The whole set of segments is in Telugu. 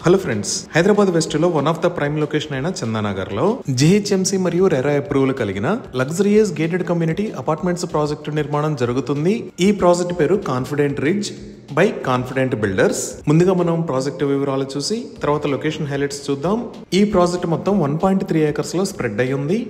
హలో ఫ్రెండ్స్, హైదరాబాద్ వెస్ట్ లో one of the prime location అయిన చందానగర్ లో జిహెచ్ఎంసీ మరియు రెరా అప్రూవల్ కలిగిన luxurious gated community apartments project నిర్మాణం జరుగుతుంది. ఈ ప్రాజెక్ట్ పేరు confident ridge by confident builders. ముందుగా మనం ప్రాజెక్టు వివరాలు చూసి తర్వాత లొకేషన్ హైలైట్స్ చూద్దాం. ఈ ప్రాజెక్ట్ మొత్తం 1.3 acres లో స్ప్రెడ్ అయి ఉంది.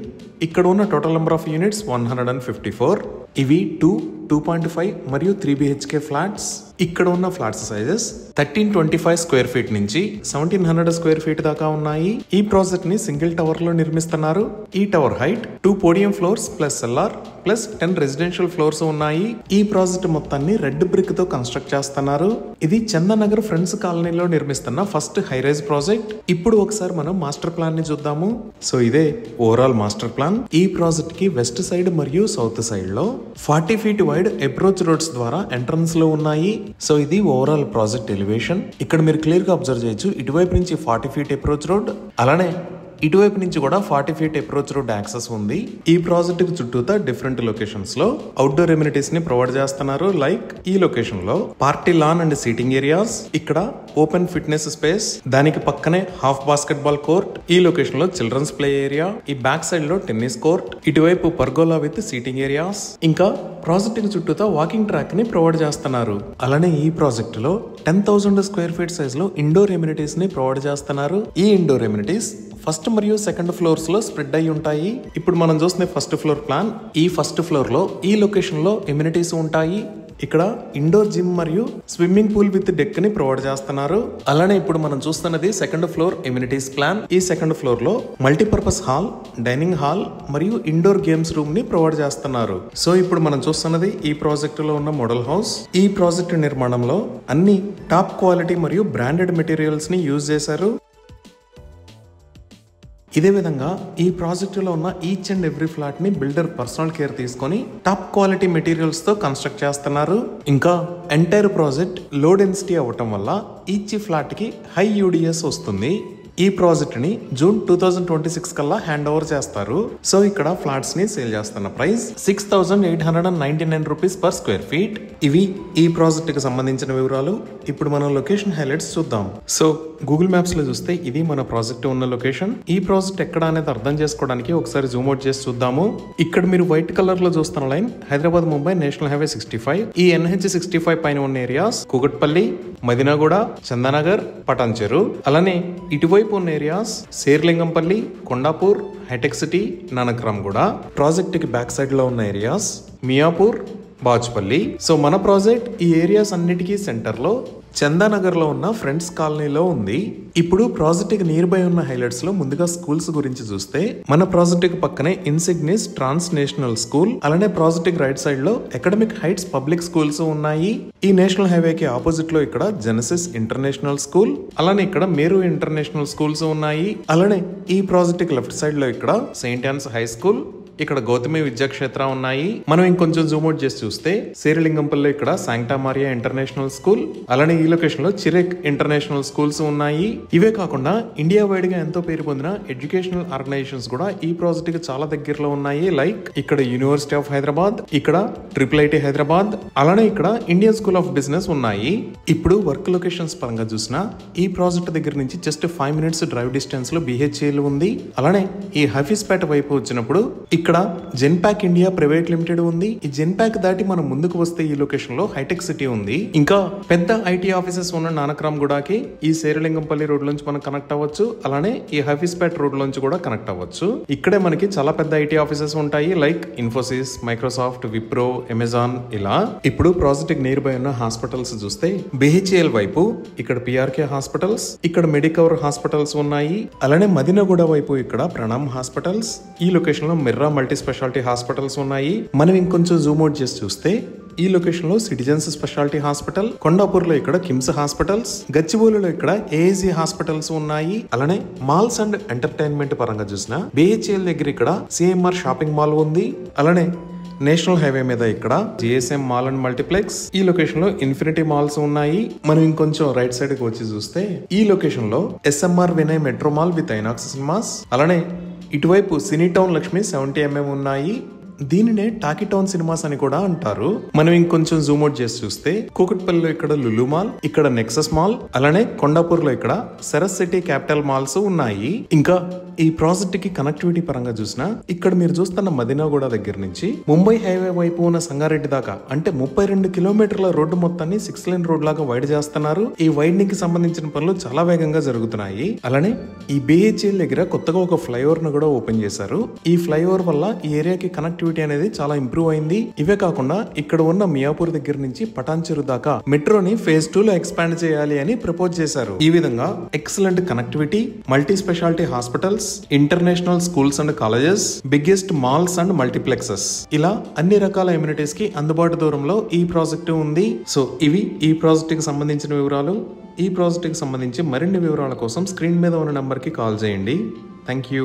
ఇక్కడ ఉన్న టోటల్ నెంబర్ ఆఫ్ యూనిట్స్ 154. ఇవి 2.5 మరియు 3 BHK ఫ్లాట్స్. ఇక్కడ ఉన్న ఫ్లాట్స్ సైజెస్ 1325 స్క్వేర్ ఫీట్ నుంచి 1700 స్క్వేర్ ఫీట్ దాకా ఉన్నాయి. ఈ ప్రాజెక్ట్ ని సింగిల్ టవర్ లో నిర్మిస్తున్నారు. ఈ tower height 2 podium floors plus cellar plus 10 residential floors ఉన్నాయి. ఈ ప్రాజెక్ట్ మొత్తాన్ని రెడ్ బ్రిక్ తో కన్స్ట్రక్ట్ చేస్తున్నారు. ఇది చందానగర్ ఫ్రెండ్స్ కాలనీలో నిర్మిస్తున్న ఫస్ట్ హై రైజ్ ప్రాజెక్ట్. ఇప్పుడు ఒకసారి మనం మాస్టర్ ప్లాన్ ని చూద్దాము. సో ఇదే ఓవరాల్ మాస్టర్ ప్లాన్. ఈ ప్రాజెక్ట్ కి వెస్ట్ సైడ్ మరియు సౌత్ సైడ్ లో 40 feet వైడ్ అప్రోచ్ రోడ్స్ ద్వారా ఎంట్రన్స్ లో ఉన్నాయి. సో ఇది ఓవరాల్ ప్రాజెక్ట్ ఎలివేషన్. ఇక్కడ మీరు క్లియర్ గా అబ్జర్వ్ చేయొచ్చు. ఇటువైపు నుంచి 40 feet అప్రోచ్ రోడ్, అలానే ఇటువైపు నుంచి కూడా 40 feet అప్రోచ్ రోడ్ యాక్సెస్ ఉంది. ఈ ప్రాజెక్ట్ కి చుట్టూతా డిఫరెంట్ లొకేషన్స్ లో అవుట్డోర్ ఎమ్యూనిటీస్ ని ప్రొవైడ్ చేస్తున్నారు. లైక్ ఈ లొకేషన్ లో party lawn and seating areas, ఇక్కడ ఓపెన్ ఫిట్నెస్ స్పేస్, దానికి పక్కనే హాఫ్ బాస్కెట్ బాల్ కోర్ట్. ఈ లొకేషన్ లో చిల్డ్రన్స్ ప్లే ఏరియా, ఈ బ్యాక్ సైడ్ లో టెన్నిస్ కోర్ట్, ఇటువైపు పర్గోలా విత్ సీటింగ్ ఏరియాస్, ఇంకా ప్రాజెక్ట్ కి చుట్టూతా వాకింగ్ ట్రాక్ ని ప్రొవైడ్ చేస్తున్నారు. అలానే ఈ ప్రాజెక్ట్ లో 10,000 స్క్వేర్ ఫీట్ సైజ్ లో ఇండోర్ ఎమ్యూనిటీస్ ని ప్రొవైడ్ చేస్తున్నారు. ఈ ఇండోర్ ఎమ్యూనిటీస్ ఫస్ట్ మరియు సెకండ్ ఫ్లోర్స్ లో స్ప్రెడ్ అయి ఉంటాయి. ఇప్పుడు మనం చూస్తున్న ఫస్ట్ ఫ్లోర్ ప్లాన్. ఈ ఫస్ట్ ఫ్లోర్ లో ఈ లొకేషన్ లో ఎమ్యూనిటీస్ ఉంటాయి. ఇక్కడ ఇండోర్ జిమ్ మరియు స్విమ్మింగ్ పూల్ విత్ డెక్ ని ప్రొవైడ్ చేస్తున్నారు. అలానే ఇప్పుడు మనం చూస్తున్నది సెకండ్ ఫ్లోర్ ఎమ్యూనిటీస్ ప్లాన్. ఈ సెకండ్ ఫ్లోర్ లో మల్టీపర్పస్ హాల్, డైనింగ్ హాల్ మరియు ఇండోర్ గేమ్స్ రూమ్ ని ప్రొవైడ్ చేస్తున్నారు. సో ఇప్పుడు మనం చూస్తున్నది ఈ ప్రాజెక్ట్ లో ఉన్న మోడల్ హౌస్. ఈ ప్రాజెక్ట్ నిర్మాణంలో అన్ని టాప్ క్వాలిటీ మరియు బ్రాండెడ్ మెటీరియల్స్ ని యూజ్ చేశారు. ఇదే విధంగా ఈ ప్రాజెక్ట్ లో ఉన్న ఈచ్ అండ్ ఎవ్రీ ఫ్లాట్ ని బిల్డర్ పర్సనల్ కేర్ తీసుకొని టాప్ క్వాలిటీ మెటీరియల్స్ తో కన్స్ట్రక్ట్ చేస్తున్నారు. ఇంకా ఎంటైర్ ప్రాజెక్ట్ లో డెన్సిటీ అవ్వటం వల్ల ఈచ్ ఫ్లాట్ కి హై యూడిఎస్ వస్తుంది. ఈ ప్రాజెక్ట్ ని జూన్ 2026 కల్లా హ్యాండ్ ఓవర్ చేస్తారు. సో ఇక్కడ ఫ్లాట్స్ ని సేల్ చేస్తున్న price 6,899 rupees per square feet. ఇవి ఈ ప్రాజెక్ట్ కి సంబంధించిన వివరాలు. ఇప్పుడు మనం లొకేషన్ హైలైట్స్ చూద్దాం. సో గూగుల్ మ్యాప్స్ లో చూస్తే ఇది మన ప్రాజెక్ట్ ఉన్న లొకేషన్. ఈ ప్రాజెక్ట్ ఎక్కడ అనేది అర్థం చేసుకోవడానికి ఒకసారి జూమ్ అవుట్ చేసి చూద్దాము. ఇక్కడ మీరు వైట్ కలర్ లో చూస్తున్న line Hyderabad Mumbai national highway 65. ఈ NH65 పైన ఉన్న ఏరియాస్ కూకట్పల్లి, మదినాగూడ, చందానగర్, పటాన్చెరు. అలానే ఇటువైపు ఉన్న ఏరియాస్ శేర్లింగంపల్లి, కొండాపూర్, హైటెక్ సిటీ, నానక్రామ్గూడ. ప్రాజెక్ట్ కి బ్యాక్ సైడ్ లో ఉన్న ఏరియాస్ మియాపూర్, బాజ్పల్లి. సో మన ప్రాజెక్ట్ ఈ ఏరియాస్ అన్నిటికీ సెంటర్ లో చందానగర్ లో ఉన్న ఫ్రెండ్స్ కాలనీలో ఉంది. ఇప్పుడు ప్రాజెక్ట్ కి నియర్ బై ఉన్న హైలైట్స్ లో ముందుగా స్కూల్స్ గురించి చూస్తే మన ప్రాజెక్ట్ కి పక్కనే ఇన్సిగ్నిస్ ట్రాన్స్ నేషనల్ స్కూల్, అలానే ప్రాజెక్ట్ కి రైట్ సైడ్ లో అకాడమిక్ హైట్స్ పబ్లిక్ స్కూల్స్ ఉన్నాయి. ఈ నేషనల్ హైవే కి ఆపోజిట్ లో ఇక్కడ జెనసిస్ ఇంటర్నేషనల్ స్కూల్, అలానే ఇక్కడ మేరు ఇంటర్నేషనల్ స్కూల్స్ ఉన్నాయి. అలానే ఈ ప్రాజెక్ట్ కి లెఫ్ట్ సైడ్ లో ఇక్కడ సెయింట్ యాన్స్ హై స్కూల్, ఇక్కడ గౌతమి విద్యాక్షేత్ర ఉన్నాయి. మనం ఇంకొంచెం జూమ్ అవుట్ చేసి చూస్తే శేరిలింగంపల్లి ఇక్కడ శాంక్టా మారియా ఇంటర్నేషనల్ స్కూల్, అలానే ఈ లొకేషన్ లో చిరెక్ ఇంటర్నేషనల్ స్కూల్స్ ఉన్నాయి. ఇవే కాకుండా ఇండియా వైడ్ గా ఎంతో పేరు పొందిన ఎడ్యుకేషనల్ ఆర్గనైజేషన్స్ కూడా ఈ ప్రాజెక్ట్ కి చాలా దగ్గరలో ఉన్నాయి. లైక్ ఇక్కడ యూనివర్సిటీ ఆఫ్ హైదరాబాద్, ఇక్కడ IIIT హైదరాబాద్, అలానే ఇక్కడ ఇండియన్ స్కూల్ ఆఫ్ బిజినెస్ ఉన్నాయి. ఇప్పుడు వర్క్ లొకేషన్స్ పరంగా చూసినా ఈ ప్రాజెక్ట్ దగ్గర నుంచి జస్ట్ 5 minutes డ్రైవ్ డిస్టెన్స్ లో BHEL ఉంది. అలానే ఈ హఫీజ్పేట వైపు వచ్చినప్పుడు ఇక్కడ జెన్పాక్ ఇండియా ప్రైవేట్ లిమిటెడ్ ఉంది. ఈ జెన్పాక్ దాటి మనం ముందుకు వస్తే ఈ లొకేషన్ లో హైటెక్ సిటీ ఉంది. ఇంకా పెద్ద IT ఆఫీసెస్ ఉన్న నానక్రామ్గూడకి ఈ శేరిలింగంపల్లి రోడ్ నుంచి మనం కనెక్ట్ అవ్వచ్చు. అలానే ఈ హఫీజ్పేట్ రోడ్ నుంచి కూడా కనెక్ట్ అవ్వచ్చు. ఇక్కడే మనకి చాలా పెద్ద IT ఆఫీసెస్ ఉంటాయి. Like Infosys, Microsoft, Wipro, Amazon ఇలా. ఇప్పుడు ప్రాజెక్ట్ నియర్ బై ఉన్న హాస్పిటల్స్ చూస్తే BHEL వైపు ఇక్కడ PRK హాస్పిటల్స్, ఇక్కడ మెడికవర్ హాస్పిటల్స్ ఉన్నాయి. అలానే మదినగూడ వైపు ఇక్కడ ప్రణామ్ హాస్పిటల్స్, ఈ లొకేషన్ లో మిర్రా మల్టీ స్పెషాలిటీ హాస్పిటల్స్ ఉన్నాయి. మనం ఇంకొంచెం జూమ్ అవుట్ చేసి చూస్తే ఈ లొకేషన్ లో సిటిజన్స్ స్పెషాలిటీ హాస్పిటల్, కొండాపూర్ లో ఇక్కడ కిమ్స్ హాస్పిటల్స్, గచ్చిబౌలిలో ఇక్కడ AAG హాస్పిటల్స్ ఉన్నాయి. అలానే మాల్స్ అండ్ ఎంటర్టైన్మెంట్ పరంగా చూసిన BHEL దగ్గర ఇక్కడ CMR షాపింగ్ మాల్ ఉంది. అలానే నేషనల్ హైవే మీద ఇక్కడ GSM మాల్ అండ్ మల్టీప్లెక్స్, ఈ లొకేషన్ లో ఇన్ఫినిటీ మాల్స్ ఉన్నాయి. మనం ఇంకొంచెం రైట్ సైడ్ కి వచ్చి చూస్తే ఈ లొకేషన్ లో SMR Vinay metro mall with INOX cinemas, అలానే ఇటువైపు సినీ టౌన్ లక్ష్మి 70mm ఉన్నాయి. దీనినే టాకీటౌన్ సినిమాస్ అని కూడా అంటారు. మనం ఇంకొంచెం జూమ్ అవుట్ చేసి చూస్తే కూకట్పల్లిలో ఇక్కడ లులు మాల్, ఇక్కడ నెక్సస్ మాల్, అలానే కొండాపూర్ లో ఇక్కడ సరస్ సిటీ క్యాపిటల్ మాల్స్ ఉన్నాయి. ఇంకా ఈ ప్రాజెక్ట్ కి కనెక్టివిటీ పరంగా చూసినా ఇక్కడ మీరు చూస్తున్న మదినాగూడ దగ్గర నుంచి ముంబై హైవే వైపు ఉన్న సంగారెడ్డి దాకా అంటే 32 కిలోమీటర్ల రోడ్డు మొత్తాన్ని 6 లేన్ రోడ్ లాగా వైడ్ చేస్తున్నారు. ఈ వైడ్నింగ్ కి సంబంధించిన పనులు చాలా వేగంగా జరుగుతున్నాయి. అలానే ఈ BHEL దగ్గర కొత్తగా ఒక ఫ్లైఓవర్ ను కూడా ఓపెన్ చేశారు. ఈ ఫ్లైఓవర్ వల్ల ఈ ఏరియాకి కనెక్టివిటీ అనేది చాలా ఇంప్రూవ్ అయింది. ఇవే కాకుండా ఇక్కడ ఉన్న మియాపూర్ దగ్గర నుంచి పటాన్చెరు దాకా మెట్రోని ఫేజ్ 2 లో ఎక్స్పాండ్ చేయాలి అని ప్రపోజ్ చేశారు. ఈ విధంగా excellent connectivity, multi speciality hospitals, international schools and colleges, biggest malls and multiplexes, ఇలా అన్ని రకాల ఎమ్యూనిటీస్ కి అందుబాటు దూరంలో ఈ ప్రాజెక్ట్ ఉంది. సో ఇవి ఈ ప్రాజెక్ట్ కి సంబంధించిన వివరాలు. ఈ ప్రాజెక్ట్ కి సంబంధించి మరిన్ని వివరాల కోసం స్క్రీన్ మీద ఉన్న నంబర్ కి కాల్ చేయండి. Thank you.